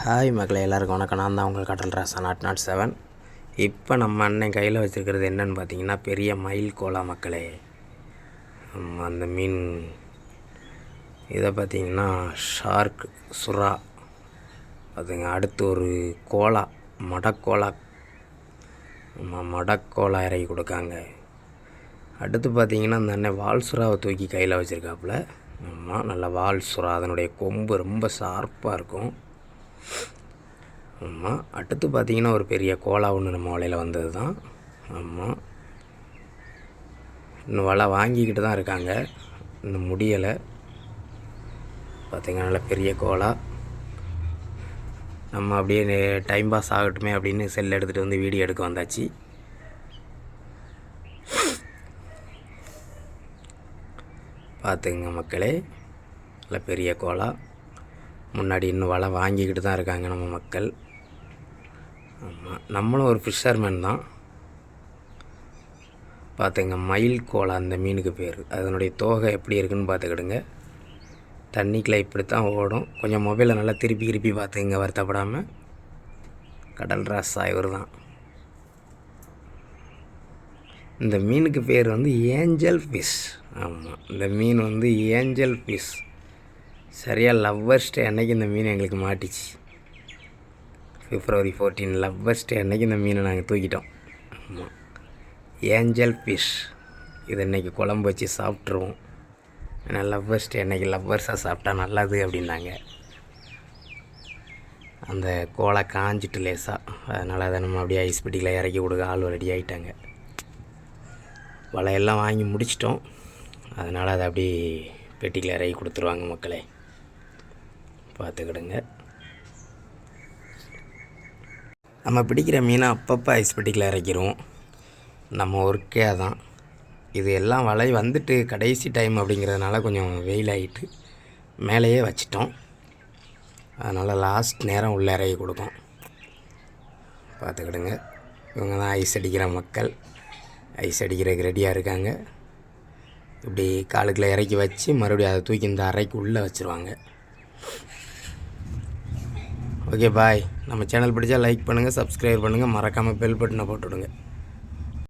Hi மக்களே, எல்லாருக்கும் வணக்கம். நான் தான் உங்கள் கடல் ராசா நாட் 7. இப்போ நம்ம அண்ணன் கையில் வச்சுருக்கிறது என்னென்னு பார்த்தீங்கன்னா பெரிய மயில் கோலா மக்களே. அந்த மீன் இதை பார்த்திங்கன்னா ஷார்க் சுறா அதுங்க. அடுத்து ஒரு கோலா மடக்கோலா மடக்கோலா இறக்கி கொடுக்காங்க. அடுத்து பார்த்திங்கன்னா அந்த அண்ணன் வால் சுறாவை தூக்கி கையில் வச்சுருக்காப்புல. ஆமாம், நல்ல வால் சுறா. அதனுடைய கொம்பு ரொம்ப ஷார்ப்பாக இருக்கும். ஆமாம், அடுத்து பார்த்திங்கன்னா ஒரு பெரிய கோலா ஒன்று நம்ம வலையில் வந்தது தான். ஆமாம், இன்னும் வலை வாங்கிக்கிட்டு தான் இருக்காங்க, இன்னும் முடியலை. பார்த்திங்கன்னா நல்ல பெரிய கோலா. நம்ம அப்படியே டைம் பாஸ் ஆகட்டுமே அப்படின்னு செல் எடுத்துகிட்டு வந்து வீடியோ எடுக்க வந்தாச்சு. பார்த்துங்க மக்களே, நல்ல பெரிய கோலா. முன்னாடி இன்னும் வலை வாங்கிக்கிட்டு தான் இருக்காங்க நம்ம மக்கள். ஆமாம், நம்மளும் ஒரு ஃபிஷர்மேன் தான். பார்த்துங்க, மயில் கோலா அந்த மீனுக்கு பேர். அதனுடைய தோகை எப்படி இருக்குதுன்னு பார்த்துக்கிடுங்க. தண்ணிக்குள்ளே இப்படித்தான் ஓடும். கொஞ்சம் மொபைலை நல்லா திருப்பி பார்த்துங்க, வருத்தப்படாமல். கடல் ராசா இவர் தான். இந்த மீனுக்கு பேர் வந்து ஏஞ்சல் ஃபிஷ். ஆமாம், இந்த மீன் வந்து ஏஞ்சல் ஃபிஷ். சரியாக லவ்வர்ஸ் டே அன்னைக்கு இந்த மீன் எங்களுக்கு மாட்டிச்சு. February 14 லவ்வர்ஸ் டே அன்னைக்கு இந்த மீனை நாங்கள் தூக்கிட்டோம். ஆமாம், ஏஞ்சல் ஃபிஷ். இது இன்றைக்கி குழம்பு வச்சு சாப்பிட்ருவோம். ஏன்னா லவ்வர்ஸ் டே அன்னைக்கு லவ்வர்ஸாக சாப்பிட்டா நல்லது அப்படின்னாங்க. அந்த கோலை காஞ்சிட்டு லேசாக, அதனால் அதை நம்ம அப்படியே ஐஸ் பெட்டியில் இறக்கி கொடுக்க ஆள் ரெடி ஆகிட்டாங்க. வலையெல்லாம் வாங்கி முடிச்சிட்டோம். அதனால் அதை அப்படி பெட்டியில் இறக்கி கொடுத்துருவாங்க மக்களே. பார்த்துக்கிடுங்க. நம்ம பிடிக்கிற மீனை அப்பப்போ ஐஸ் பெட்டியில் இறக்கிடுவோம். நம்ம ஒர்க்கே அதான். இது எல்லாம் வலை வந்துட்டு கடைசி டைம் அப்படிங்கிறதுனால கொஞ்சம் வெயில் ஆகிட்டு மேலேயே வச்சிட்டோம். அதனால் லாஸ்ட் நேரம் உள்ளே இறக்கி கொடுக்கும். பார்த்துக்கிடுங்க. இவங்க தான் ஐஸ் அடிக்கிற மக்கள். ஐஸ் அடிக்கிறதுக்கு ரெடியாக இருக்காங்க. இப்படி காலுக்குள்ளே இறக்கி வச்சு மறுபடியும் அதை தூக்கி இந்த அறைக்கு உள்ளே வச்சுருவாங்க. Okay bye. நம்ம சேனல் பிடிச்சா லைக் பண்ணுங்கள், சப்ஸ்கிரைப் பண்ணுங்கள், மறக்காமல் பெல் பட்டனை போட்டுவிடுங்க.